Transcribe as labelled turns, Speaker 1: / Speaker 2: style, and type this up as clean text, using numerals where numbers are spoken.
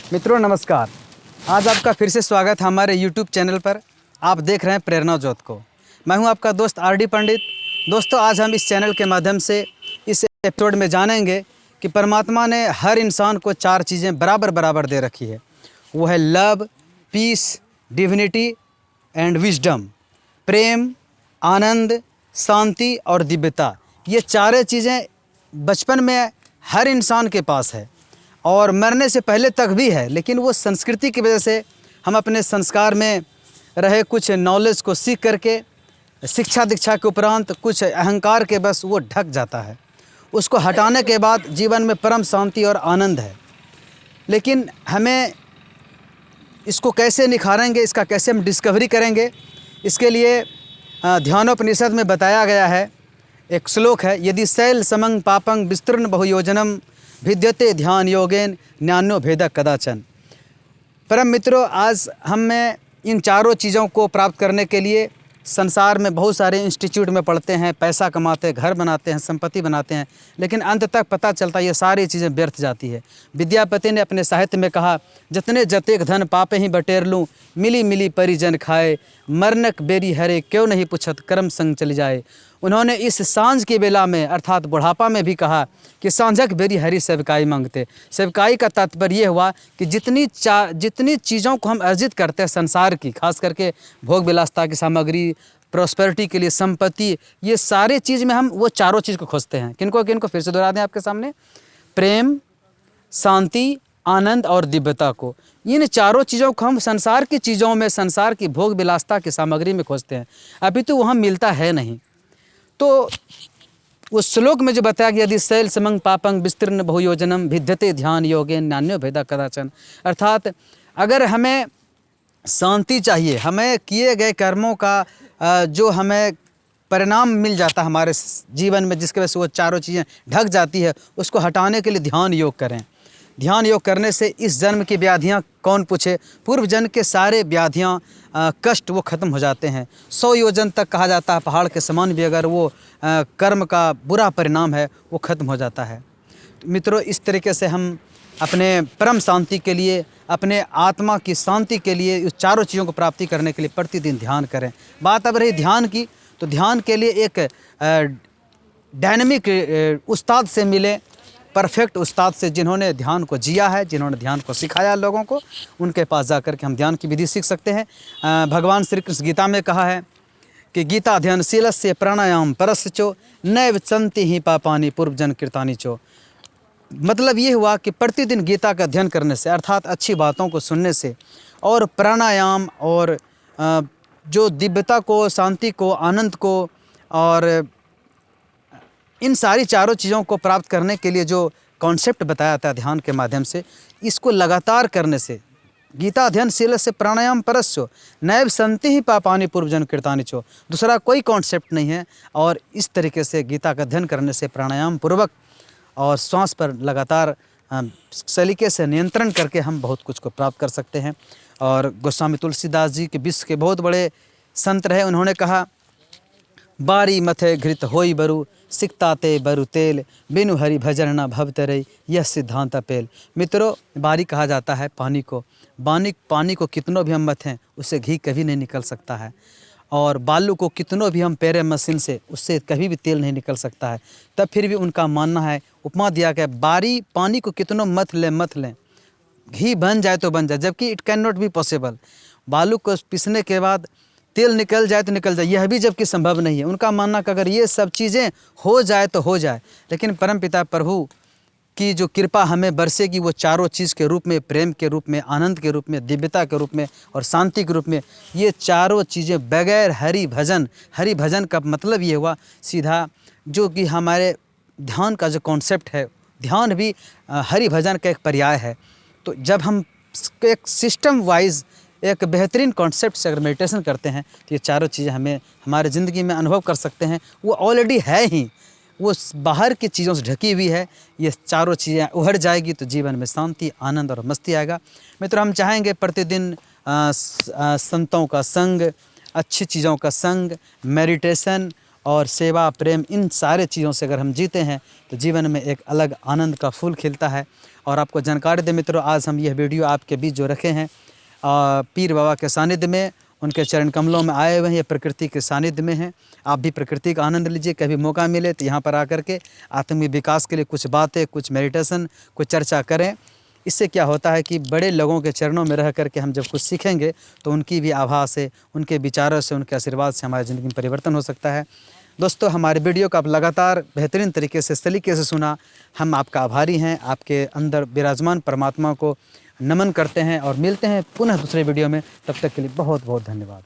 Speaker 1: मित्रों नमस्कार। आज आपका फिर से स्वागत है हमारे YouTube चैनल पर। आप देख रहे हैं प्रेरणा ज्योत को। मैं हूं आपका दोस्त RD पंडित। दोस्तों, आज हम इस चैनल के माध्यम से इस एपिसोड में जानेंगे कि परमात्मा ने हर इंसान को 4 चीज़ें बराबर बराबर दे रखी है। वो है love, peace, divinity and wisdom. प्रेम, आनंद, शांति और दिव्यता। ये 4 चीज़ें बचपन में हर इंसान के पास है और मरने से पहले तक भी है, लेकिन वो संस्कृति की वजह से हम अपने संस्कार में रहे कुछ नॉलेज को सीख करके शिक्षा दीक्षा के उपरांत कुछ अहंकार के बस वो ढक जाता है। उसको हटाने के बाद जीवन में परम शांति और आनंद है। लेकिन हमें इसको कैसे निखारेंगे, इसका कैसे हम डिस्कवरी करेंगे, इसके लिए ध्यानोपनिषद में बताया गया है। एक श्लोक है, यदि शैल समंग पापंग विस्तृण बहुयोजनम भिद्यते ध्यान योगेन न्यान्यो भेद कदाचन। परम मित्रों, आज हमें इन 4 चीज़ों को प्राप्त करने के लिए संसार में बहुत सारे इंस्टीट्यूट में पढ़ते हैं, पैसा कमाते हैं, घर बनाते हैं, संपत्ति बनाते हैं, लेकिन अंत तक पता चलता है ये सारी चीज़ें व्यर्थ जाती है। विद्यापति ने अपने साहित्य में कहा, जतने जतेक धन पापे ही बटेर लूँ, मिली मिली परिजन खाए, मरनक बेरी हरे क्यों नहीं पूछत कर्म संग चली जाए। उन्होंने इस सांझ की बेला में अर्थात बुढ़ापा में भी कहा कि सांझक बेरी हरी सेवकाई मांगते। सेवकाई का तात्पर्य ये हुआ कि जितनी चीज़ों को हम अर्जित करते हैं संसार की, खास करके भोग विलासता की सामग्री, प्रॉस्पेरिटी के लिए संपत्ति, ये सारे चीज़ में हम वो 4 चीज़ को खोजते हैं। किनको किनको फिर से दोहरा दें आपके सामने, प्रेम, शांति, आनंद और दिव्यता को। इन 4 चीज़ों को हम संसार की चीज़ों में, संसार की भोग विलासता की सामग्री में खोजते हैं, अभी तो वहाँ मिलता है नहीं। तो उस श्लोक में जो बताया गया, यदि शैल समंग पापंग विस्तृण बहुयोजनम भिद्यते ध्यान योगेन नान्यो भेदा कदाचन, अर्थात अगर हमें शांति चाहिए, हमें किए गए कर्मों का जो हमें परिणाम मिल जाता है हमारे जीवन में, जिसकी वजह से वो 4 चीज़ें ढक जाती है, उसको हटाने के लिए ध्यान योग करें। ध्यान योग करने से इस जन्म की व्याधियाँ कौन पूछे, पूर्व जन्म के सारे व्याधियाँ कष्ट वो ख़त्म हो जाते हैं। 100 योजन तक कहा जाता है, पहाड़ के समान भी अगर वो कर्म का बुरा परिणाम है वो ख़त्म हो जाता है। मित्रों, इस तरीके से हम अपने परम शांति के लिए, अपने आत्मा की शांति के लिए, इस 4 चीज़ों को प्राप्ति करने के लिए प्रतिदिन ध्यान करें। बात अब रही ध्यान की, तो ध्यान के लिए एक डायनेमिक उस्ताद से मिले, परफेक्ट उस्ताद से, जिन्होंने ध्यान को जिया है, जिन्होंने ध्यान को सिखाया लोगों को, उनके पास जाकर के हम ध्यान की विधि सीख सकते हैं। भगवान श्री कृष्ण गीता में कहा है कि गीता ध्यानशील से प्राणायाम परस्य चो नैव चंती ही पापानी पूर्वजन कीर्तानी चो। मतलब ये हुआ कि प्रतिदिन गीता का अध्ययन करने से, अर्थात अच्छी बातों को सुनने से, और प्राणायाम और जो दिव्यता को, शांति को, आनंद को और इन सारी 4 चीज़ों को प्राप्त करने के लिए जो कॉन्सेप्ट बताया था ध्यान के माध्यम से, इसको लगातार करने से, गीता अध्ययनशील से प्राणायाम परस्यो नैव संति ही पापानी पूर्वजन कीर्तानी चो, दूसरा कोई कॉन्सेप्ट नहीं है। और इस तरीके से गीता का अध्ययन करने से, प्राणायाम पूर्वक और श्वास पर लगातार सलीके से नियंत्रण करके हम बहुत कुछ को प्राप्त कर सकते हैं। और गोस्वामी तुलसीदास जी के विश्व के बहुत बड़े संत रहे, उन्होंने कहा, बारी मथे घृत होई बरु सिकताते बरु तेल बिनु हरि भजन न भवतरे यह सिद्धांत पेल। मित्रों, बारी कहा जाता है पानी को। पानी को कितनों भी हम मथें, उससे घी कभी नहीं निकल सकता है। और बालू को कितनों भी हम पेरे मशीन से, उससे कभी भी तेल नहीं निकल सकता है। तब फिर भी उनका मानना है, उपमा दिया गया, बारी पानी को कितनों मथ लें, घी बन जाए तो बन जाए, जबकि it can not be possible. बालू को पीसने के बाद तेल निकल जाए तो निकल जाए, यह भी जबकि संभव नहीं है। उनका मानना कि अगर ये सब चीज़ें हो जाए तो हो जाए, लेकिन परमपिता प्रभु की जो कृपा हमें बरसेगी वो 4 चीज़ के रूप में, प्रेम के रूप में, आनंद के रूप में, दिव्यता के रूप में और शांति के रूप में। ये 4 चीज़ें बगैर हरि भजन का मतलब ये हुआ सीधा, जो कि हमारे ध्यान का जो कॉन्सेप्ट है, ध्यान भी हरि भजन का एक पर्याय है। तो जब हम एक सिस्टम वाइज, एक बेहतरीन कॉन्सेप्ट से अगर मेडिटेशन करते हैं, तो ये 4 चीज़ें हमें हमारे ज़िंदगी में अनुभव कर सकते हैं। वो ऑलरेडी है ही, वो बाहर की चीज़ों से ढकी हुई है। ये 4 चीज़ें उभर जाएगी तो जीवन में शांति, आनंद और मस्ती आएगा। मित्रों, हम चाहेंगे प्रतिदिन संतों का संग, अच्छी चीज़ों का संग, मेडिटेशन और सेवा प्रेम इन सारे चीज़ों से अगर हम जीते हैं तो जीवन में एक अलग आनंद का फूल खिलता है। और आपको जानकारी दे मित्रों, आज हम यह वीडियो आपके बीच जो रखे हैं पीर बाबा के सानिध्य में, उनके चरण कमलों में आए हुए हैं, ये प्रकृति के सानिध्य में हैं। आप भी प्रकृति का आनंद लीजिए, कभी मौका मिले तो यहाँ पर आकर के आत्मिक विकास के लिए कुछ बातें, कुछ मेडिटेशन, कुछ चर्चा करें। इससे क्या होता है कि बड़े लोगों के चरणों में रह करके हम जब कुछ सीखेंगे तो उनकी भी आभा से, उनके विचारों से, उनके आशीर्वाद से हमारी ज़िंदगी में परिवर्तन हो सकता है। दोस्तों, हमारे वीडियो को आप लगातार बेहतरीन तरीके से सलीके से सुना, हम आपका आभारी हैं। आपके अंदर विराजमान परमात्मा को नमन करते हैं और मिलते हैं पुनः दूसरे वीडियो में। तब तक के लिए बहुत बहुत धन्यवाद।